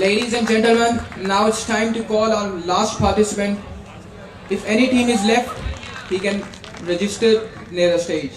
Ladies and gentlemen, now it's time to call our last participant. If any team is left, he can register near the stage.